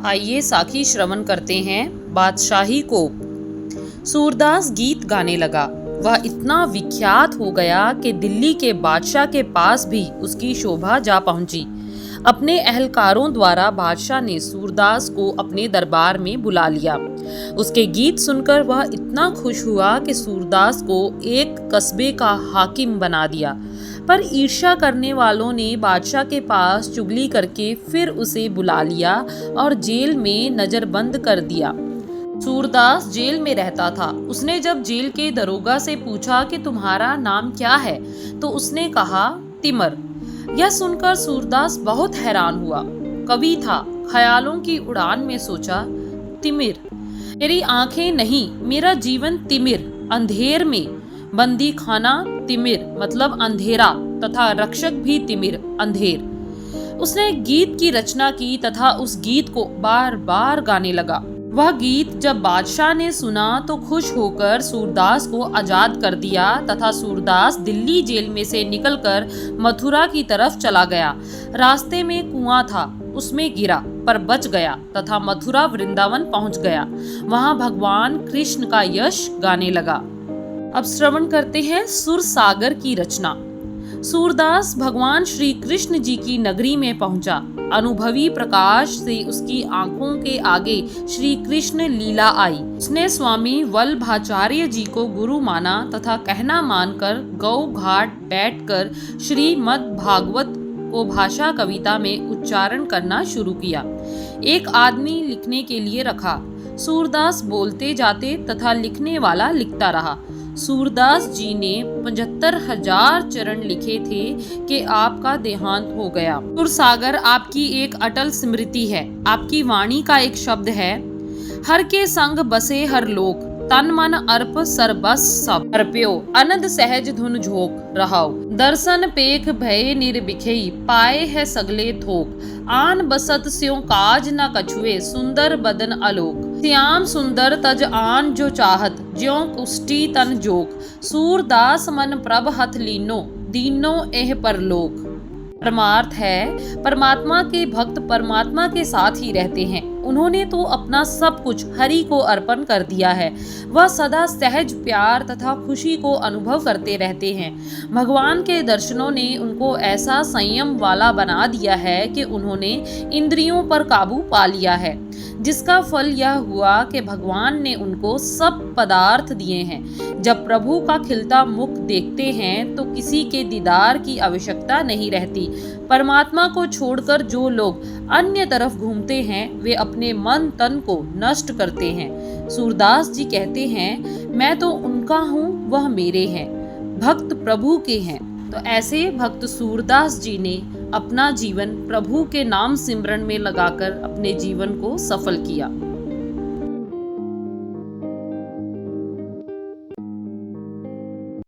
आइए साखी श्रवण करते हैं बादशाही को। सूरदास गीत गाने लगा। वह इतना विख्यात हो गया कि दिल्ली के बादशाह के पास भी उसकी शोभा जा पहुंची। अपने अहलकारों द्वारा बादशाह ने सूरदास को अपने दरबार में बुला लिया। उसके गीत सुनकर वह इतना खुश हुआ कि सूरदास को एक कस्बे का हाकिम बना दिया। पर ईर्ष्या करने वालों ने बादशाह के पास चुगली करके फिर उसे बुला लिया और जेल में नजरबंद कर दिया। सूरदास जेल में रहता था। उसने जब जेल के दरोगा से पूछा कि तुम्हारा नाम क्या है, तो उसने कहा तिमर। यह सुनकर सूरदास बहुत हैरान हुआ। कवि था, ख्यालों की उड़ान में सोचा, तिमिर, मेरी आंखें नहीं, मेरा जीवन तिमिर, अंधेर में, बंदी खाना तिमिर मतलब अंधेरा तथा रक्षक भी तिमिर अंधेर। उसने गीत की रचना की तथा उस गीत को बार बार गाने लगा। वह गीत जब बादशाह ने सुना तो खुश होकर सूरदास को आजाद कर दिया तथा सूरदास दिल्ली जेल में से निकलकर मथुरा की तरफ चला गया। रास्ते में कुआं था, उसमें गिरा पर बच गया तथा मथुरा वृंदावन पहुंच गया। वहां भगवान कृष्ण का यश गाने लगा। अब श्रवण करते हैं सुर सागर की रचना। सूरदास भगवान श्री कृष्ण जी की नगरी में पहुंचा। अनुभवी प्रकाश से उसकी आंखों के आगे श्री कृष्ण लीला आई। उसने स्वामी वल्लभाचार्य जी को गुरु माना तथा कहना मानकर गौ घाट बैठकर श्रीमद् भागवत को भाषा कविता में उच्चारण करना शुरू किया। एक आदमी लिखने के लिए रखा। सूरदास बोलते जाते तथा लिखने वाला लिखता रहा। सूरदास जी ने 75,000 चरण लिखे थे कि आपका देहांत हो गया। सुर सागर आपकी एक अटल स्मृति है। आपकी वाणी का एक शब्द है, हर के संग बसे हर लोक, तन मन अर्प सरबस सब अर्प्यो, अनंद सहज धुन झोंक रहाओ, दर्शन पेख भय निर्बिखेई, पाए है सगले थोक, आन बसत स्यों काज न कछुए, सुंदर बदन आलोक, श्याम सुंदर तज आन जो चाहत, ज्यों कुष्टि तन जोक, सूरदास मन प्रभ हथ लीनो, दीनो एह परलोक। परमार्थ है, परमात्मा के भक्त परमात्मा के साथ ही रहते हैं। उन्होंने तो अपना सब कुछ हरि को अर्पण कर दिया है। वह सदा सहज प्यार तथा खुशी को अनुभव करते रहते हैं। भगवान के दर्शनों ने उनको ऐसा संयम वाला बना दिया है कि उन्होंने इंद्रियों पर काबू पा लिया है, जिसका फल यह हुआ कि भगवान ने उनको सब पदार्थ दिए हैं। जब प्रभु का खिलता मुख देखते हैं तो किसी के दीदार की आवश्यकता नहीं रहती। परमात्मा को छोड़कर जो लोग अन्य तरफ घूमते हैं वे अपने मन तन को नष्ट करते हैं। सूरदास जी कहते हैं, मैं तो उनका हूँ, वह मेरे हैं, भक्त प्रभु के हैं। तो ऐसे भक्त सूरदास जी ने अपना जीवन प्रभु के नाम सिमरन में लगाकर अपने जीवन को सफल किया।